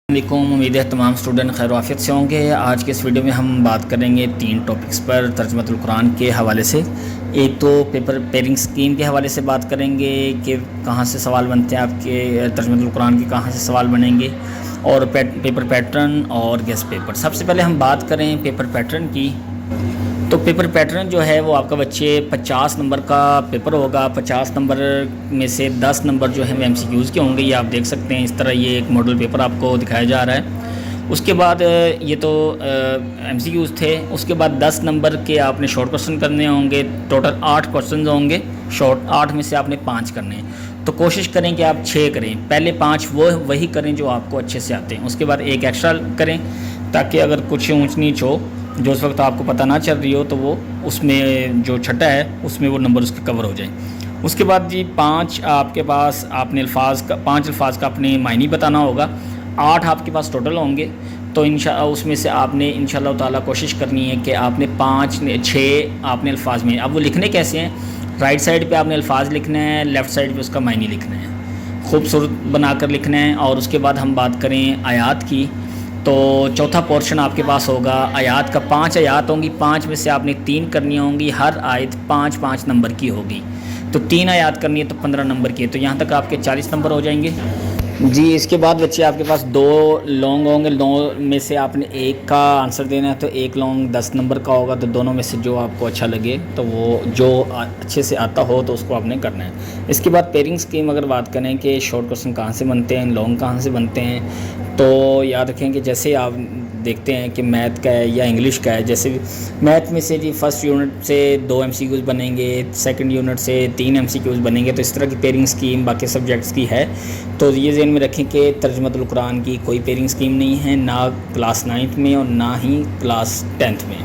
علیکم، امید ہے تمام اسٹوڈنٹ خیر و عافیت سے ہوں گے۔ آج کے اس ویڈیو میں ہم بات کریں گے 3 ٹاپکس پر ترجمۃ القرآن کے حوالے سے۔ ایک تو پیپر پیرنگ سکیم کے حوالے سے بات کریں گے کہ کہاں سے سوال بنتے ہیں، آپ کے ترجمۃ القرآن کے کہاں سے سوال بنیں گے، اور پیپر پیٹرن اور گیس پیپر۔ سب سے پہلے ہم بات کریں پیپر پیٹرن کی، تو پیپر پیٹرن جو ہے وہ آپ کا بچے 50 نمبر کا پیپر ہوگا۔ 50 نمبر میں سے 10 نمبر جو ہیں وہ ایم سی کیوز کے ہوں گے، یہ آپ دیکھ سکتے ہیں۔ اس طرح یہ ایک ماڈل پیپر آپ کو دکھایا جا رہا ہے۔ اس کے بعد یہ تو ایم سی کیوز تھے۔ اس کے بعد 10 نمبر کے آپ نے شارٹ کوسچن کرنے ہوں گے۔ ٹوٹل 8 کوسچنز ہوں گے شارٹ، 8 میں سے آپ نے 5 کرنے ہیں۔ تو کوشش کریں کہ آپ 6 کریں، پہلے 5 وہی کریں جو آپ کو اچھے سے آتے ہیں، اس کے بعد ایک ایکسٹرا کریں تاکہ اگر کچھ اونچ نیچ ہو جو اس وقت آپ کو پتہ نہ چل رہی ہو تو وہ اس میں جو چھٹا ہے اس میں وہ نمبر اس کے کور ہو جائیں۔ اس کے بعد 5 آپ کے پاس آپ نے 5 الفاظ کا اپنے معنی بتانا ہوگا۔ 8 آپ کے پاس ٹوٹل ہوں گے، تو اس میں سے آپ نے انشاءاللہ تعالیٰ کوشش کرنی ہے کہ آپ نے 6 آپ نے الفاظ میں، اب وہ لکھنے کیسے ہیں، رائٹ سائڈ پہ آپ نے الفاظ لکھنا ہے، لیفٹ سائڈ پہ اس کا معنی لکھنا ہے، خوبصورت بنا کر لکھنا ہے۔ اور اس کے بعد ہم بات کریں آیات کی، تو چوتھا پورشن آپ کے پاس ہوگا آیات کا۔ 5 آیات ہوں گی، 5 میں سے آپ نے 3 کرنی ہوں گی، ہر آیت 5 نمبر کی ہوگی، تو 3 آیات کرنی ہے تو 15 نمبر کی ہے، تو یہاں تک آپ کے 40 نمبر ہو جائیں گے جی۔ اس کے بعد بچے آپ کے پاس 2 لانگ ہوں گے، 2 میں سے آپ نے ایک کا آنسر دینا ہے، تو ایک لانگ 10 نمبر کا ہوگا، تو دونوں میں سے جو آپ کو اچھا لگے تو وہ جو اچھے سے آتا ہو تو اس کو آپ نے کرنا ہے۔ اس کے بعد پیرنگ سکیم اگر بات کریں کہ شارٹ کوسچن کہاں سے بنتے ہیں، لانگ کہاں سے بنتے ہیں، تو یاد رکھیں کہ جیسے آپ دیکھتے ہیں کہ میتھ کا ہے یا انگلش کا ہے، جیسے میتھ میں سے فرسٹ یونٹ سے 2 ایم سی کیوز بنیں گے، سیکنڈ یونٹ سے 3 ایم سی کیوز بنیں گے، تو اس طرح کی پیرنگ سکیم باقی سبجیکٹس کی ہے۔ تو یہ ذہن میں رکھیں کہ ترجمۃ القرآن کی کوئی پیرنگ سکیم نہیں ہے، نہ کلاس 9 میں اور نہ ہی کلاس 10 میں۔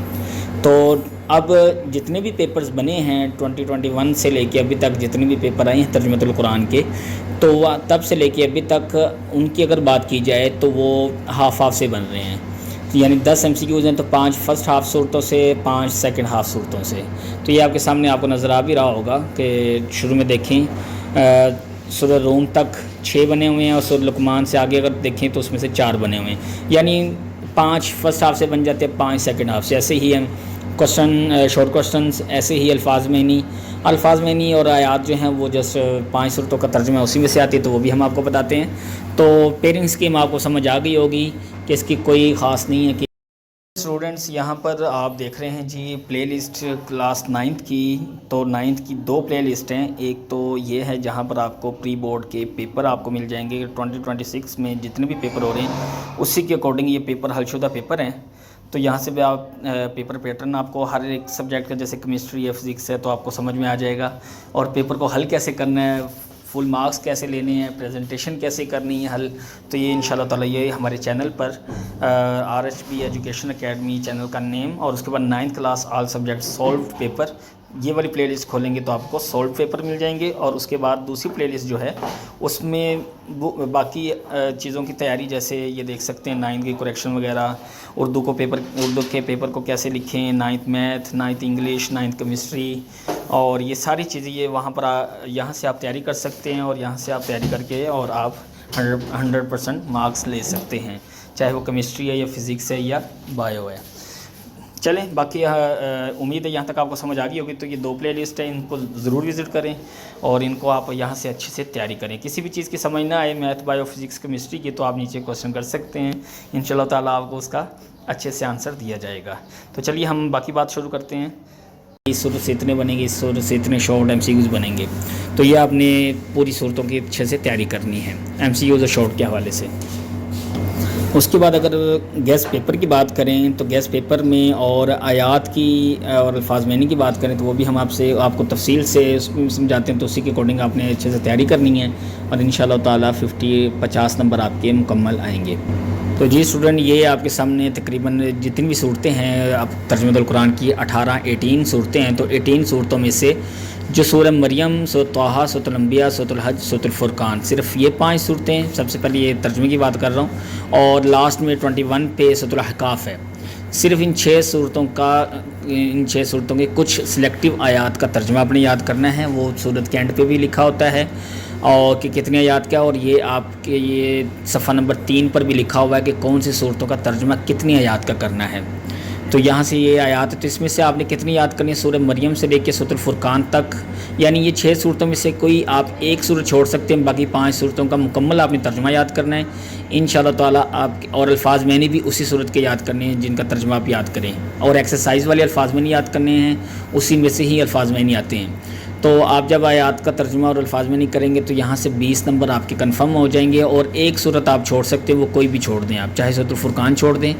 تو اب جتنے بھی پیپرز بنے ہیں 2021 سے لے کے ابھی تک جتنے بھی پیپر آئے ہیں ترجمۃ القرآن کے، تو وہ تب سے لے کے ابھی تک ان کی اگر بات کی جائے تو وہ ہاف سے بن رہے ہیں، یعنی 10 ایم سی کیوز ہیں تو 5 فرسٹ ہاف صورتوں سے، 5 سیکنڈ ہاف صورتوں سے۔ تو یہ آپ کے سامنے آپ کو نظر آ بھی رہا ہوگا کہ شروع میں دیکھیں سورہ روم تک 6 بنے ہوئے ہیں، اور سورہ لقمان سے آگے اگر دیکھیں تو اس میں سے 4 بنے ہوئے ہیں، یعنی 5 فرسٹ ہاف سے بن جاتے ہیں، 5 سیکنڈ ہاف سے۔ ایسے ہی ہم شارٹ کوسچنز، ایسے ہی الفاظ معنی اور آیات جو ہیں وہ جسٹ 5 صورتوں کا ترجمہ اسی میں سے آتی ہے، تو وہ بھی ہم آپ کو بتاتے ہیں۔ تو پیرنگ سکیم آپ کو سمجھ آ گئی ہوگی کہ اس کی کوئی خاص نہیں ہے کہ اسٹوڈنٹس یہاں پر آپ دیکھ رہے ہیں جی پلے لسٹ کلاس 9 کی، تو 9 کی 2 پلے لسٹ ہیں۔ ایک تو یہ ہے جہاں پر آپ کو پری بورڈ کے پیپر آپ کو مل جائیں گے، 2026 میں جتنے بھی پیپر ہو رہے ہیں اسی کے اکارڈنگ یہ پیپر حل شدہ پیپر ہیں۔ تو یہاں سے بھی آپ پیپر پیٹرن آپ کو ہر ایک سبجیکٹ کا، جیسے کیمسٹری ہے، فزکس ہے، تو آپ کو سمجھ میں آ جائے گا، اور پیپر کو حل کیسے کرنا ہے، فل مارکس کیسے لینے ہیں، پریزنٹیشن کیسے کرنی ہے حل، تو یہ انشاءاللہ تعالیٰ یہ ہمارے چینل پر RHB ایجوکیشن اکیڈمی چینل کا نیم، اور اس کے بعد 9th class all subject solved paper, یہ والی پلے لسٹ کھولیں گے تو آپ کو سولوڈ پیپر مل جائیں گے۔ اور اس کے بعد دوسری پلے لسٹ جو ہے اس میں باقی چیزوں کی تیاری، جیسے یہ دیکھ سکتے ہیں 9 کی کریکشن وغیرہ، اردو کے پیپر کو کیسے لکھیں، 9th math, 9th English, 9th chemistry, اور یہ ساری چیزیں یہ وہاں پر یہاں سے آپ تیاری کر سکتے ہیں، اور یہاں سے آپ تیاری کر کے اور آپ 100% مارکس لے سکتے ہیں، چاہے وہ کیمسٹری ہے یا فزکس ہے یا بایو ہے۔ چلیں باقی امید ہے یہاں تک آپ کو سمجھ آ گئی ہوگی۔ تو یہ 2 پلے لسٹ ہیں، ان کو ضرور وزٹ کریں اور ان کو آپ یہاں سے اچھے سے تیاری کریں۔ کسی بھی چیز کی سمجھ نہ آئے میتھ، بایو، فزکس، کیمسٹری کی، تو آپ نیچے کوسچن کر سکتے ہیں، انشاءاللہ تعالیٰ آپ کو اس کا اچھے سے آنسر دیا جائے گا۔ تو چلیے ہم باقی بات شروع کرتے ہیں۔ اس صورت سے اتنے بنیں گے، اس صورت سے اتنے شارٹ ایم سی کیوز بنیں گے، تو یہ آپ نے پوری صورتوں کی اچھے سے تیاری کرنی ہے ایم سی کیوز اور شارٹ کے حوالے سے۔ اس کے بعد اگر گیس پیپر کی بات کریں تو گیس پیپر میں اور آیات کی اور الفاظ معنی کی بات کریں تو وہ بھی ہم آپ کو تفصیل سے سمجھاتے ہیں، تو اسی کے اکارڈنگ آپ نے اچھے سے تیاری کرنی ہے، اور انشاءاللہ تعالیٰ 50 نمبر آپ کے مکمل آئیں گے۔ تو جی اسٹوڈنٹ، یہ آپ کے سامنے تقریباً جتنی بھی صورتیں ہیں اب ترجمۃ القرآن کی 18 صورتیں ہیں، تو 18 صورتوں میں سے جو سورہ مریم، سورہ طٰہٰ، سورۃ الانبیاء، سورۃ الحج، سورۃ الفرقان، صرف یہ 5 صورتیں، سب سے پہلے یہ ترجمے کی بات کر رہا ہوں، اور لاسٹ میں 21 پہ سورۃ الاحقاف ہے۔ صرف ان 6 صورتوں کے کچھ سلیکٹیو آیات کا ترجمہ آپ نے یاد کرنا ہے، وہ صورت کے اینڈ پہ بھی لکھا ہوتا ہے، اور کہ کتنی آیات کیا، اور یہ آپ کے یہ صفحہ نمبر 3 پر بھی لکھا ہوا ہے کہ کون سی صورتوں کا ترجمہ کتنی آیات کا کرنا ہے۔ تو یہاں سے یہ آیات، تو اس میں سے آپ نے کتنی یاد کرنی ہے، سورہ مریم سے لے کے سورۃ الفرقان تک، یعنی یہ 6 صورتوں میں سے کوئی آپ ایک صورت چھوڑ سکتے ہیں، باقی 5 صورتوں کا مکمل آپ نے ترجمہ یاد کرنا ہے انشاءاللہ تعالیٰ۔ آپ اور الفاظ میں نے بھی اسی صورت کے یاد کرنے ہیں جن کا ترجمہ آپ یاد کریں، اور ایکسرسائز والے الفاظ میں نہیں یاد کرنے ہیں، اسی میں سے ہی الفاظ میں نہیں آتے ہیں۔ تو آپ جب آیات کا ترجمہ اور الفاظ میں نہیں کریں گے تو یہاں سے 20 نمبر آپ کے کنفرم ہو جائیں گے، اور ایک صورت آپ چھوڑ سکتے ہیں، وہ کوئی بھی چھوڑ دیں آپ، چاہے سورۃ الفرقان چھوڑ دیں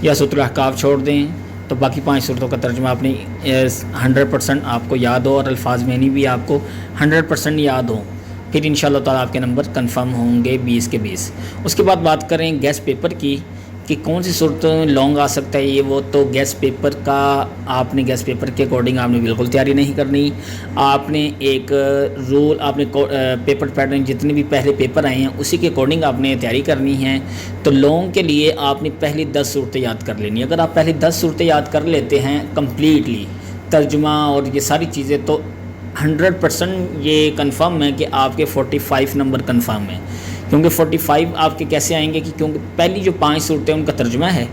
یا سورۃ الاحقاف چھوڑ دیں، تو باقی 5 صورتوں کا ترجمہ اپنی 100% آپ کو یاد ہو، اور الفاظ میں نہیں بھی آپ کو 100% یاد ہو، پھر انشاءاللہ تعالیٰ آپ کے نمبر کنفرم ہوں گے 20 کے 20۔ اس کے بعد بات کریں گیس پیپر کی کہ کون سی صورت لانگ آ سکتا ہے، یہ وہ تو گیس پیپر کا آپ نے گیس پیپر کے اکارڈنگ آپ نے بالکل تیاری نہیں کرنی۔ آپ نے ایک رول، آپ نے پیپر پیٹرن جتنے بھی پہلے پیپر آئے ہیں اسی کے اکارڈنگ آپ نے تیاری کرنی ہے۔ تو لانگ کے لیے آپ نے پہلی 10 صورتیں یاد کر لینی، اگر آپ پہلی 10 صورتیں یاد کر لیتے ہیں کمپلیٹلی ترجمہ اور یہ ساری چیزیں، تو 100% یہ کنفرم ہے کہ آپ کے 45 نمبر کنفرم ہیں، کیونکہ 45 آپ کے کیسے آئیں گے کہ کیونکہ پہلی جو 5 صورتیں ان کا ترجمہ ہے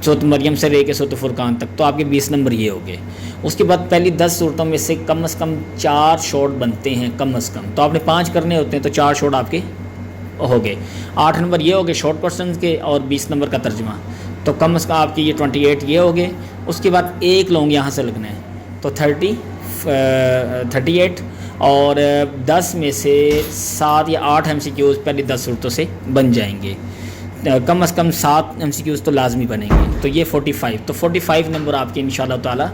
سورۃ مریم سے لے کے سورۃ فرقان تک، تو آپ کے 20 نمبر یہ ہو گئے۔ اس کے بعد پہلی 10 صورتوں میں سے کم از کم 4 شارٹ بنتے ہیں، کم از کم، تو آپ نے 5 کرنے ہوتے ہیں، تو 4 شارٹ آپ کے ہو گئے۔ 8 نمبر یہ ہو گئے شارٹ پرسنز کے، اور 20 نمبر کا ترجمہ، تو کم از کم آپ کی یہ 28 یہ ہو گئے۔ اس کے بعد ایک لانگ یہاں سے لگنا ہے، تو 38، اور 10 میں سے 7 یا 8 MCQs پہلی 10 صورتوں سے بن جائیں گے، کم از کم 7 MCQs تو لازمی بنیں گے، تو یہ 45، تو 45 نمبر آپ کے انشاءاللہ تعالیٰ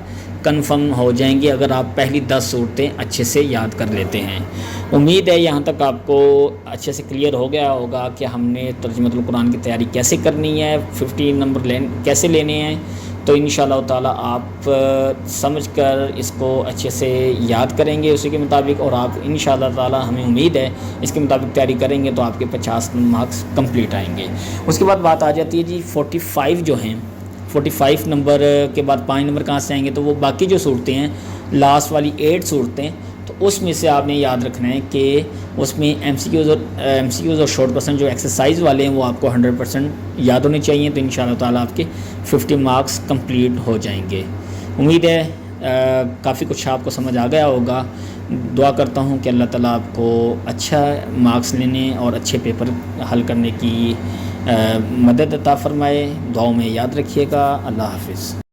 کنفرم ہو جائیں گے اگر آپ پہلی 10 صورتیں اچھے سے یاد کر لیتے ہیں۔ امید ہے یہاں تک آپ کو اچھے سے کلیئر ہو گیا ہوگا کہ ہم نے ترجمۃ القرآن کی تیاری کیسے کرنی ہے، 15 نمبر کیسے لینے ہیں۔ تو انشاءاللہ تعالیٰ آپ سمجھ کر اس کو اچھے سے یاد کریں گے اسی کے مطابق، اور آپ انشاءاللہ تعالیٰ ہمیں امید ہے اس کے مطابق تیاری کریں گے تو آپ کے 50 مارکس کمپلیٹ آئیں گے۔ اس کے بعد بات آ جاتی ہے جی 45 جو ہیں، 45 نمبر کے بعد 5 نمبر کہاں سے آئیں گے، تو وہ باقی جو صورتیں ہیں لاسٹ والی 8 صورتیں، تو اس میں سے آپ نے یاد رکھنا ہے کہ اس میں MCQs اور شارٹ پرسن جو ایکسرسائز والے ہیں وہ آپ کو 100% یاد ہونے چاہیے، تو انشاءاللہ تعالیٰ آپ کے 50 مارکس کمپلیٹ ہو جائیں گے۔ امید ہے کافی کچھ آپ کو سمجھ آ گیا ہوگا۔ دعا کرتا ہوں کہ اللہ تعالیٰ آپ کو اچھا مارکس لینے اور اچھے پیپر حل کرنے کی مدد عطا فرمائے۔ دعاؤں میں یاد رکھیے گا۔ اللہ حافظ۔